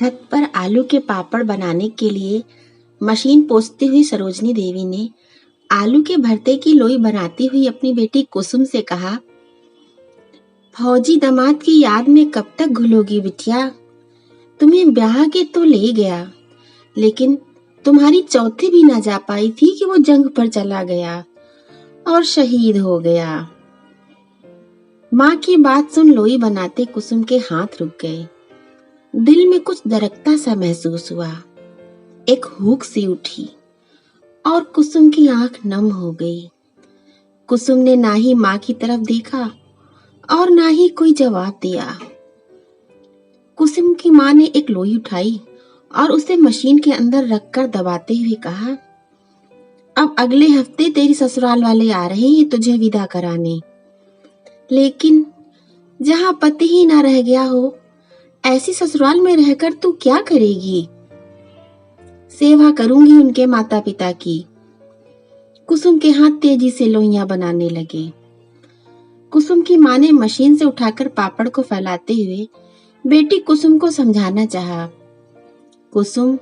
छत पर आलू के पापड़ बनाने के लिए मशीन पोंछती हुई सरोजनी देवी ने आलू के भरते की लोई बनाती हुई अपनी बेटी कुसुम से कहा, फौजी दामाद की याद में कब तक घुलोगी बिटिया? तुम्हें ब्याह के तो ले गया, लेकिन तुम्हारी चौथी भी ना जा पाई थी कि वो जंग पर चला गया और शहीद हो गया। माँ की बात सुन लोई बनाते कुसुम के हाथ रुक गए। दिल में कुछ दरकता सा महसूस हुआ। एक हुक सी उठी और कुसुम की आंख नम हो गई। कुसुम ने ना ही माँ की तरफ देखा और ना ही कोई जवाब दिया। कुसुम की माँ ने एक लोई उठाई और उसे मशीन के अंदर रखकर दबाते हुए कहा, अब अगले हफ्ते तेरी ससुराल वाले आ रहे हैं तुझे विदा कराने, लेकिन जहाँ पति ही ना रह गया हो, ऐसी ससुराल में रहकर तू क्या करेगी? सेवा करूंगी उनके माता पिता की। कुसुम के हाथ तेजी से लोइयां बनाने लगे। कुसुम की माँ ने मशीन से उठाकर पापड़ को फैलाते हुए बेटी कुसुम को समझाना चाहा। कुसुम,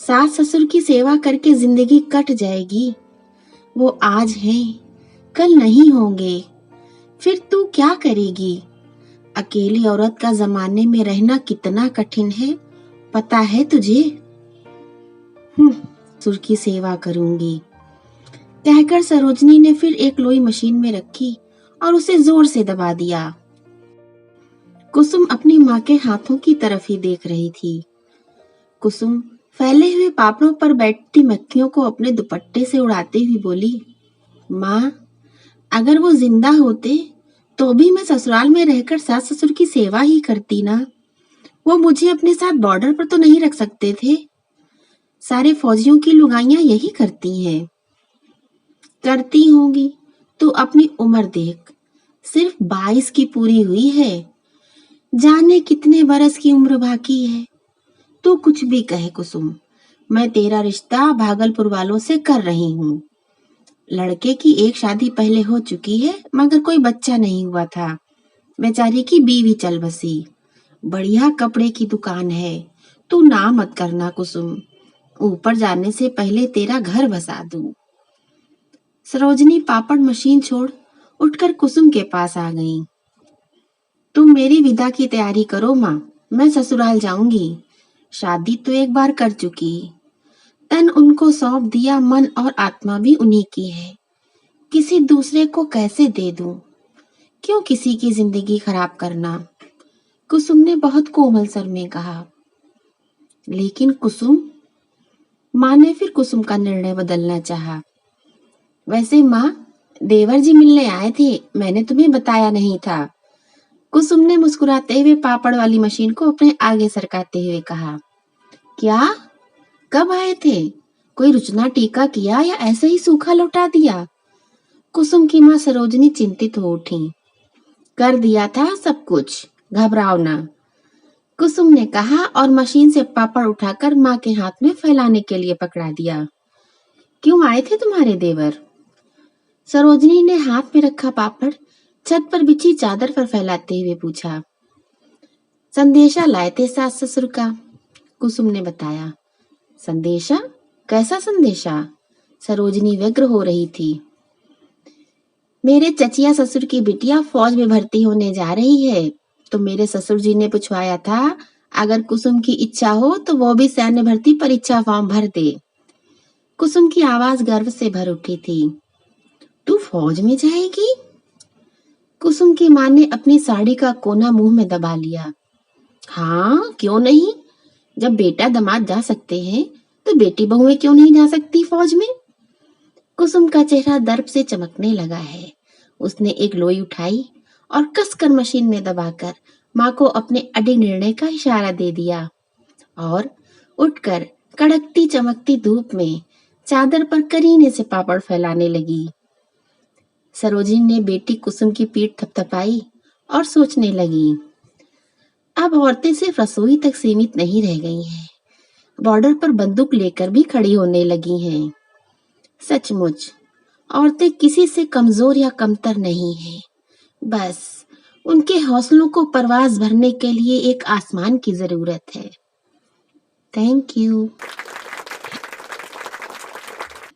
सास ससुर की सेवा करके जिंदगी कट जाएगी। वो आज हैं, कल नहीं होंगे। फिर तू क्या करेगी? अकेली औरत का जमाने में रहना कितना कठिन है, पता है तुझे? ससुर की सेवा करूंगी, कहकर सरोजनी ने फिर एक लोई मशीन में रखी और उसे जोर से दबा दिया। कुसुम अपनी माँ के हाथों की तरफ ही देख रही थी। कुसुम फैले हुए पापड़ों पर बैठती मक्खियों को अपने दुपट्टे से उड़ाते हुए बोली, माँ, अगर वो जिंदा होते तो भी मैं ससुराल में रहकर सास ससुर की सेवा ही करती ना। वो मुझे अपने साथ बॉर्डर पर तो नहीं रख सकते थे। सारे फौजियों की लुगाइयां यही करती हैं। करती होंगी, तू अपनी उम्र देख, सिर्फ 22 की पूरी हुई है। जाने कितने बरस की उम्र बाकी है। तू कुछ भी कहे कुसुम, मैं तेरा रिश्ता भागलपुर वालों से कर रही हूँ। लड़के की एक शादी पहले हो चुकी है, मगर कोई बच्चा नहीं हुआ था। बेचारी की बीवी चल बसी। बढ़िया कपड़े की दुकान है। तू ना मत करना कुसुम, ऊपर जाने से पहले तेरा घर बसा दूं। सरोजनी पापड़ मशीन छोड़ उठकर कुसुम के पास आ गई। तुम मेरी विदा की तैयारी करो माँ, मैं ससुराल जाऊंगी। शादी तो एक बार कर चुकी, तन उनको सौंप दिया, मन और आत्मा भी उन्हीं की है। किसी दूसरे को कैसे दे दूं? क्यों किसी की जिंदगी खराब करना? कुसुम ने बहुत कोमल स्वर में कहा। लेकिन कुसुम, माँ ने फिर कुसुम का निर्णय बदलना चाहा। वैसे माँ, देवर जी मिलने आए थे, मैंने तुम्हें बताया नहीं था। कुसुम ने मुस्कुराते हुए पापड़ वाली मशीन को अपने आगे सरकाते हुए कहा। क्या? कब आए थे? कोई रुचना टीका किया या ऐसे ही सूखा लौटा दिया? कुसुम की माँ सरोजनी चिंतित हो उठी। कर दिया था सब कुछ, घबराओ ना, कुसुम ने कहा और मशीन से पापड़ उठाकर माँ के हाथ में फैलाने के लिए पकड़ा दिया। क्यों आए थे तुम्हारे देवर? सरोजनी ने हाथ में रखा पापड़ छत पर बिछी चादर पर फैलाते हुए पूछा। संदेशा लाए थे सास ससुर का, कुसुम ने बताया। संदेशा? कैसा संदेशा? सरोजनी व्यग्र हो रही थी। मेरे चचिया ससुर की बिटिया फौज में भर्ती होने जा रही है, तो मेरे ससुर जी ने पूछवाया था, अगर कुसुम की इच्छा हो तो वो भी सैन्य भर्ती परीक्षा फॉर्म भर दे। कुसुम की आवाज गर्व से भर उठी थी। तू फौज में जाएगी? कुसुम की माँ ने अपनी साड़ी का कोना मुंह में दबा लिया। हाँ, क्यों नहीं? जब बेटा दामाद जा सकते हैं तो बेटी बहुएं क्यों नहीं जा सकती फौज में? कुसुम का चेहरा दर्प से चमकने लगा है। उसने एक लोई उठाई और कसकर मशीन में दबाकर माँ को अपने अडिग निर्णय का इशारा दे दिया और उठकर कड़कती चमकती धूप में चादर पर करीने से पापड़ फैलाने लगी। सरोजिनी ने बेटी कुसुम की पीठ थपथपाई और सोचने लगी, अब औरतें सिर्फ रसोई तक सीमित नहीं रह गई हैं, बॉर्डर पर बंदूक लेकर भी खड़ी होने लगी हैं। सचमुच औरतें किसी से कमजोर या कमतर नहीं हैं, बस उनके हौसलों को परवाज भरने के लिए एक आसमान की जरूरत है। Thank you.